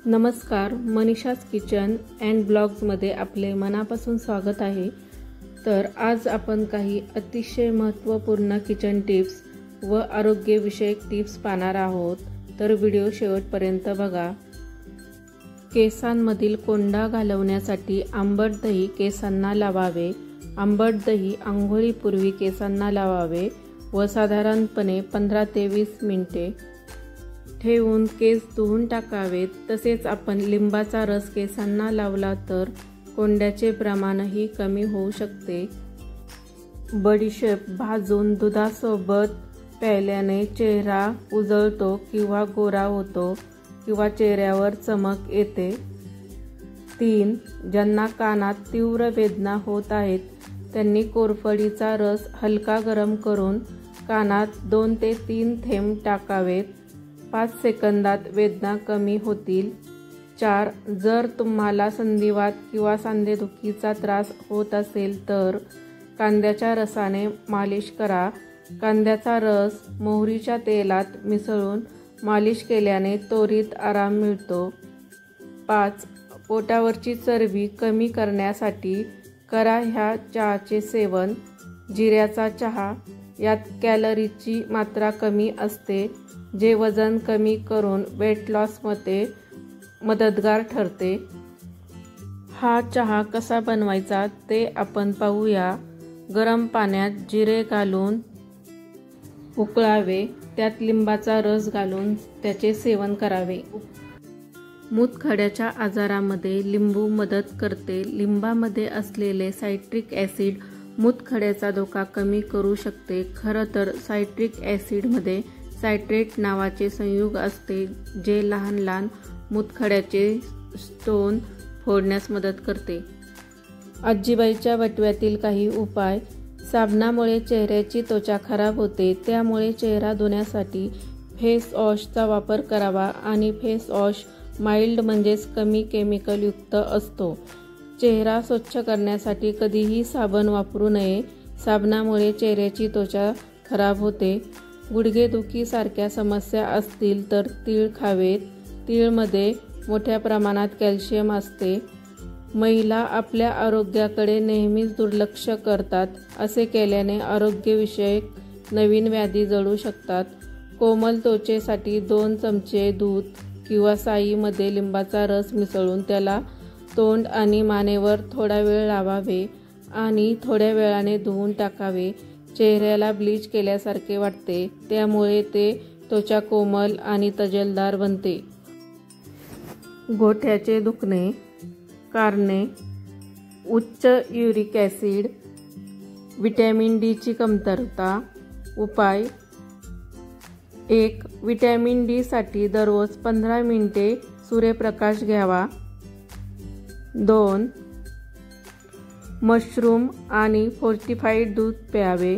नमस्कार, Manisha's kitchen and ब्लॉग्समध्ये आपले मनापासून स्वागत आहे। तर आज आपण काही अतिशय महत्त्वपूर्ण किचन टिप्स व आरोग्यविषयक टिप्स पाहणार आहोत। तर व्हिडिओ शेवटपर्यंत बघा। केसांमधील कोंडा घालवण्यासाठी आंबट दही केसांना लावावे। आंबट दही आंघोळीपूर्वी केसांना लावावे व साधारणपणे 15 ते 20 मिनिटे ठेवून केस धुवून टाकावेत। तसेच आपण लिंबाचा रस केसांना लावला तर कोंड्याचे प्रमाणही कमी होऊ शकते। बडीशेप भाजून दुधासोबत प्यायल्याने चेहरा उजळतो किंवा गोरा होतो किंवा चेहऱ्यावर चमक येते। 3. ज्यांना कानात तीव्र वेदना होत आहेत त्यांनी कोरफडीचा रस हलका गरम करून कानात 2 ते 3 थेंब टाकावेत। 5 सेकंदात वेदना कमी होतील। 4. जर तुम्हाला संधिवात किंवा सांधेदुखीचा त्रास होत असेल तर कांद्याच्या रसाने मालिश करा। कांद्याचा रस मोहरीच्या तेलात मिसळून मालिश केल्याने त्वरित आराम मिळतो। 5. पोटावरची चरबी कमी करण्यासाठी करा ह्या चहाचे सेवन। जिऱ्याचा चहा, यात कॅलरीची मात्रा कमी असते, जे वजन कमी करून वेट लॉसमध्ये मदतगार ठरते। हा चहा कसा बनवायचा ते आपण पाहूया। गरम पाण्यात जिरे घालून उकळावे, त्यात लिंबाचा रस घालून त्याचे सेवन करावे। मूतखड्याच्या आजारामध्ये लिंबू मदत करते। लिंबामध्ये असलेले सायट्रिक ॲसिड मूतखड्याचा धोका कमी करू शकते। खरं तर सायट्रिक ॲसिडमध्ये सायट्रेट नावाचे संयुग असते, जे लहान लहान मूतखड्याचे स्टोन फोडण्यास मदत करते। आजीबाईच्या वटव्यातील काही उपाय। साबणामुळे चेहऱ्याची त्वचा खराब होते, त्यामुळे चेहरा धुण्यासाठी फेस वॉशचा वापर करावा आणि फेस वॉश माइल्ड म्हणजेच कमी केमिकलयुक्त असतो। चेहरा स्वच्छ करण्यासाठी कधीही साबण वापरू नये। साबणामुळे चेहऱ्याची त्वचा खराब होते। गुडघेदुखीसारख्या समस्या असतील तर तीळ खावेत। तीळमध्ये मोठ्या प्रमाणात कॅल्शियम असते। महिला आपल्या आरोग्याकडे नेहमीच दुर्लक्ष करतात, असे केल्याने आरोग्यविषयक नवीन व्याधी जळू शकतात। कोमल त्वचेसाठी 2 चमचे दूध किंवा साईमध्ये लिंबाचा रस मिसळून त्याला तोंड आणि मानेवर थोडा वेळ लावावे आणि थोड्या वेळाने धुवून टाकावे। चेहऱ्याला ब्लीच केल्यासारखे वाटते, त्यामुळे ते त्वचा कोमल आणि तजेलदार बनते। गोठ्याचे दुखणे कारणे: उच्च युरिक ॲसिड, व्हिटॅमिन डी ची कमतरता। उपाय: 1. व्हिटॅमिन डी साठी दररोज 15 मिनिटे सूर्यप्रकाश घ्यावा। 2. मशरूम आणि फोर्टिफाईड दूध प्यावे।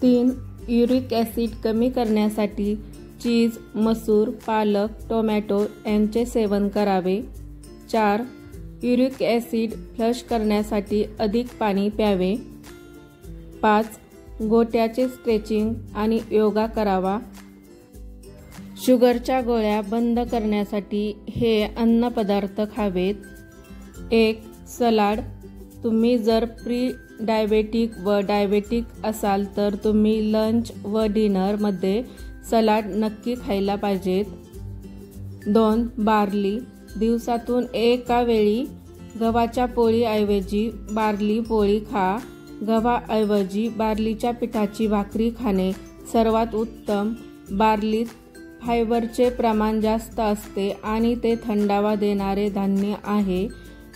3. युरिक ॲसिड कमी करण्यासाठी चीज, मसूर, पालक, टोमॅटो यांचे सेवन करावे। 4. युरिक ॲसिड फ्लश करण्यासाठी अधिक पाणी प्यावे। 5. गोट्याचे स्ट्रेचिंग आणि योगा करावा। शुगरच्या गोळ्या बंद करण्यासाठी हे अन्नपदार्थ खावेत। 1. सलाड: तुम्ही जर प्री डायबेटिक व डायबेटिक असाल तर तुम्ही लंच व डिनरमध्ये सलाड नक्की खायला पाहिजेत। 2. बार्ली: दिवसातून एका वेळी गव्हाच्या पोळीऐवजी बार्ली पोळी खा। गव्हाऐवजी बार्लीच्या पिठाची भाकरी खाणे सर्वात उत्तम। बार्लीत फायबरचे प्रमाण जास्त असते आणि ते थंडावा देणारे धान्य आहे,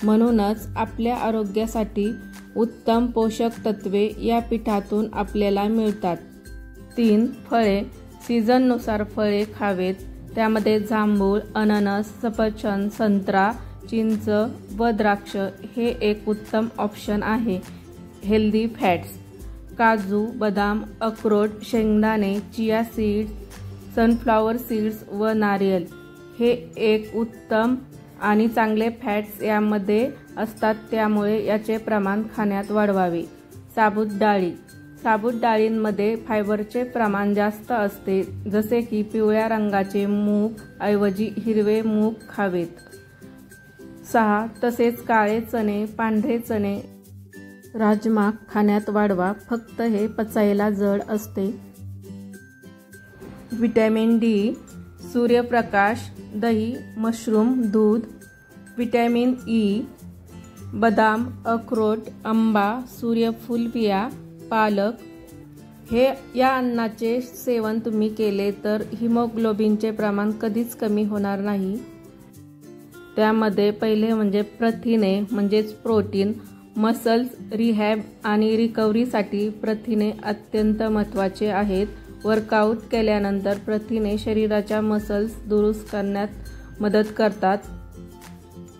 म्हणूनच आपल्या आरोग्यासाठी उत्तम पोषक तत्वे या पिठातून आपल्याला मिळतात। 3. फळे: सीझननुसार फळे खावेत, त्यामध्ये जांभूळ, अननस, सफरचंद, संत्रा, चिंच व द्राक्ष हे एक उत्तम ऑप्शन आहे। हेल्दी फॅट्स: काजू, बदाम, अक्रोड, शेंगदाणे, चिया सीड्स, सनफ्लॉवर सीड्स व नारियल हे एक उत्तम आणि चांगले फॅट्स यामध्ये असतात, त्यामुळे याचे प्रमाण खाण्यात वाढवावे। साबुत डाळी: साबूत डाळींमध्ये फायबरचे प्रमाण जास्त असते, जसे की पिवळ्या रंगाचे मूग ऐवजी हिरवे मूग खावेत. 6. तसेच काळे चणे, पांढरे चणे, राजमा खाण्यात वाढवा, फक्त हे पचायला जड असते. व्हिटॅमिन डी, सूर्यप्रकाश, दही, मशरूम, दूध. व्हिटॅमिन ई, बदाम, अक्रोड, आंबा, सूर्यफूल बिया, पालक. या अन्नाचे सेवन तुम्ही केले तर हिमोग्लोबिनचे प्रमाण कधीच कमी होणार नाही. त्यामध्ये पहिले म्हणजे प्रथिने म्हणजेच प्रोटीन. मसल्स रिहॅब आणि रिकव्हरीसाठी प्रथिने अत्यंत महत्त्वाचे आहेत. वर्कआउट केल्यानंतर प्रथिने शरीराच्या मसल्स दुरुस्त करण्यात मदत करतात.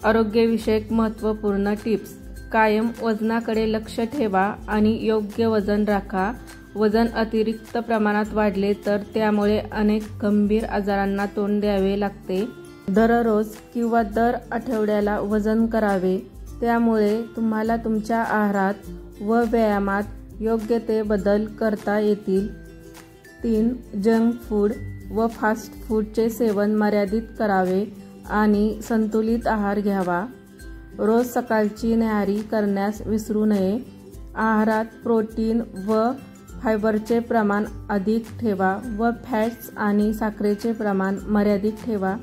आरोग्यविषयक महत्त्वपूर्ण टिप्स. कायम वजनाकडे लक्ष ठेवा आणि योग्य वजन राखा. वजन अतिरिक्त प्रमाणात वाढले तर त्यामुळे अनेक गंभीर आजारांना तोंड द्यावे लागते. दररोज किंवा दर आठवड्याला वजन करावे. त्यामुळे तुम्हाला तुमच्या आहारात व व्यायामात योग्य ते बदल करता येतील. 3. जंक फूड व फास्ट फूडचे सेवन मर्यादित करावे आणि संतुलित आहार घ्यावा. रोज सकाळची न्याहारी करण्यास विसरू नये. आहारात प्रोटीन व फायबरचे प्रमाण अधिक ठेवा व फॅट्स आणि साखरेचे प्रमाण मर्यादित ठेवा.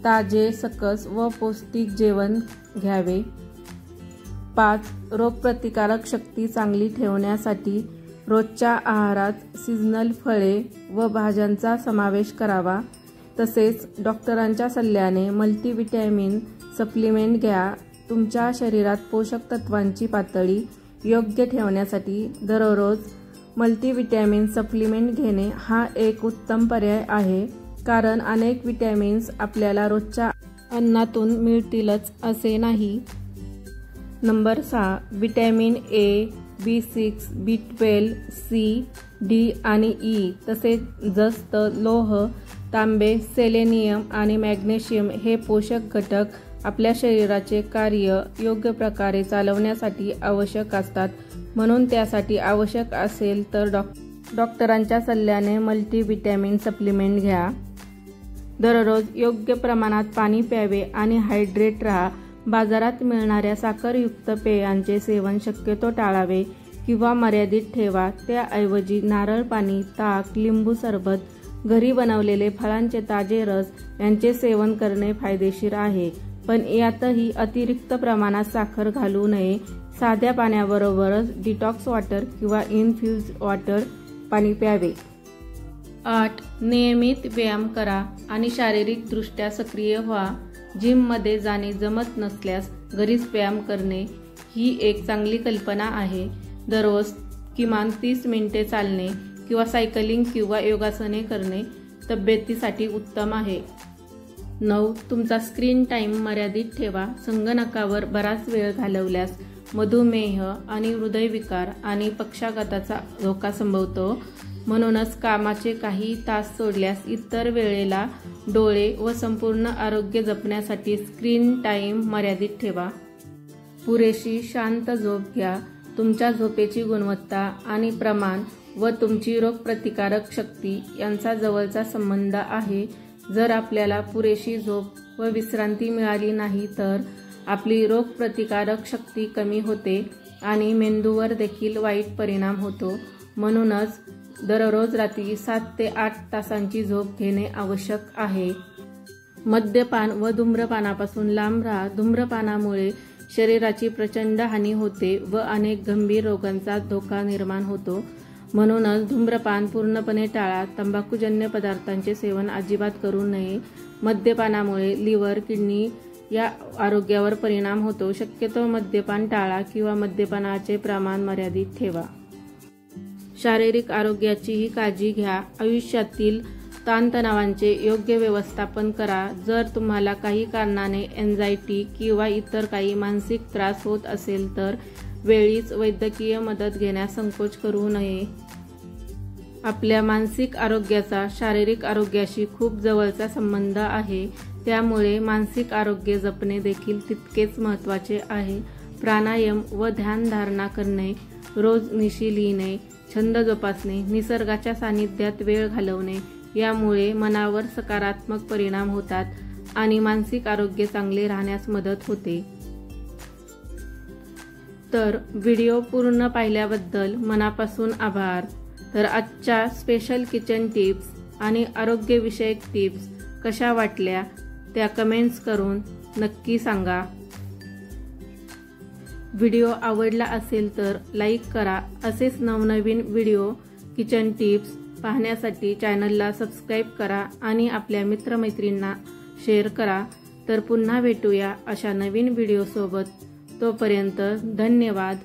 ताजे, सकस व पौष्टिक जेवण घ्यावे. 5. रोगप्रतिकारक शक्ती चांगली ठेवण्यासाठी रोजच्या आहारात सीझनल फळे व भाज्यांचा समावेश करावा. तसेच डॉक्टरांच्या सल्ल्याने मल्टीव्हिटॅमिन सप्लिमेंट घ्या. तुमच्या शरीरात पोषक तत्वांची पातळी योग्य ठेवण्यासाठी दररोज मल्टीव्हिटॅमिन सप्लिमेंट घेणे हा एक उत्तम पर्याय आहे, कारण अनेक विटॅमिन्स आपल्याला रोजच्या अन्नातून मिळतीलच असे नाही. Number 6. Vitamin A, B6, B12, C, D आणि E तसेच जस्त, लोह, तांबे, सेलेनियम आणि मॅग्नेशियम हे पोषक घटक आपल्या शरीराचे कार्य योग्य प्रकारे चालवण्यासाठी आवश्यक असतात. म्हणून त्यासाठी आवश्यक असेल तर डॉक्टरांच्या सल्ल्याने मल्टीव्हिटॅमिन सप्लिमेंट घ्या. दररोज योग्य प्रमाणात पाणी प्यावे आणि हायड्रेट राहा. बाजारात मिळणाऱ्या साखरयुक्त पेयांचे सेवन शक्यतो टाळावे किंवा मर्यादित ठेवा. त्याऐवजी नारळ पाणी, ताक, लिंबू सरबत, घरी बनवलेले फळांचे ताजे रस यांचे सेवन करणे फायदेशीर आहे. पण यातही अतिरिक्त प्रमाणात साखर घालू नये. साध्या पाण्याबरोबरच डिटॉक्स वॉटर किंवा इन्फ्यूज वॉटर पाणी प्यावे. 8. नियमित व्यायाम करा आणि शारीरिकदृष्ट्या सक्रिय व्हा. जिममध्ये जाणे जमत नसल्यास घरीच व्यायाम करणे ही एक चांगली कल्पना आहे. दररोज किमान 30 मिनिटे चालणे किंवा सायकलिंग किंवा योगासने करणे तब्येतीसाठी उत्तम आहे. 9. तुमचा स्क्रीन टाईम मर्यादित ठेवा. संगणकावर बराच वेळ घालवल्यास मधुमेह आणि हृदयविकार आणि पक्षाघाताचा धोका संभवतो. म्हणूनच कामाचे काही तास सोडल्यास इतर वेळेला डोळे व संपूर्ण आरोग्य जपण्यासाठी स्क्रीन टाईम मर्यादित ठेवा. पुरेशी शांत झोप घ्या. तुमच्या झोपेची गुणवत्ता आणि प्रमाण व तुमची रोगप्रतिकारक शक्ती यांचा जवळचा संबंध आहे. जर आपल्याला पुरेशी झोप व विश्रांती मिळाली नाही तर आपली रोगप्रतिकारक शक्ती कमी होते आणि मेंदूवर देखील वाईट परिणाम होतो. म्हणूनच दररोज रात्री 7 ते 8 तासांची झोप घेणे आवश्यक आहे. मद्यपान व धूम्रपानापासून लांब राहा. धूम्रपानामुळे शरीराची प्रचंड हानी होते व अनेक गंभीर रोगांचा धोका निर्माण होतो. म्हणूनच धूम्रपान पूर्णपणे टाळा. तंबाखूजन्य पदार्थांचे सेवन अजिबात करू नये. मद्यपानामुळे लिव्हर, किडनी या आरोग्यावर परिणाम होतो. शक्यतो मद्यपान टाळा किंवा मद्यपानाचे प्रमाण मर्यादित ठेवा. शारीरिक आरोग्याचीही काळजी घ्या. आयुष्यातील ताणतणावांचे योग्य व्यवस्थापन करा. जर तुम्हाला काही कारणाने एन्झायटी किंवा इतर काही मानसिक त्रास होत असेल तर वेळीच वैद्यकीय मदत घेण्यास संकोच करू नये. आपल्या मानसिक आरोग्याचा शारीरिक आरोग्याशी खूप जवळचा संबंध आहे. त्यामुळे मानसिक आरोग्य जपणे देखील तितकेच महत्त्वाचे आहे. प्राणायाम व ध्यानधारणा करणे, रोज निशी लिहिणे, छंद जोपासणे, निसर्गाच्या सानिध्यात वेळ घालवणे यामुळे मनावर सकारात्मक परिणाम होतात आणि मानसिक आरोग्य चांगले राहण्यास मदत होते। तर व्हिडिओ पूर्ण पाहिल्याबद्दल मनापासून आभार। तर आजच्या स्पेशल किचन टिप्स आणि आरोग्यविषयक टिप्स कशा वाटल्या त्या कमेंट्स करून नक्की सांगा। व्हिडिओ आवडला असेल तर लाईक करा। असेच नवनवीन व्हिडिओ किचन टिप्स पाहण्यासाठी चॅनलला सबस्क्राईब करा आणि आपल्या मित्रमैत्रिणींना शेअर करा। तर पुन्हा भेटूया अशा नवीन व्हिडिओ सोबत। तोपर्यंत धन्यवाद।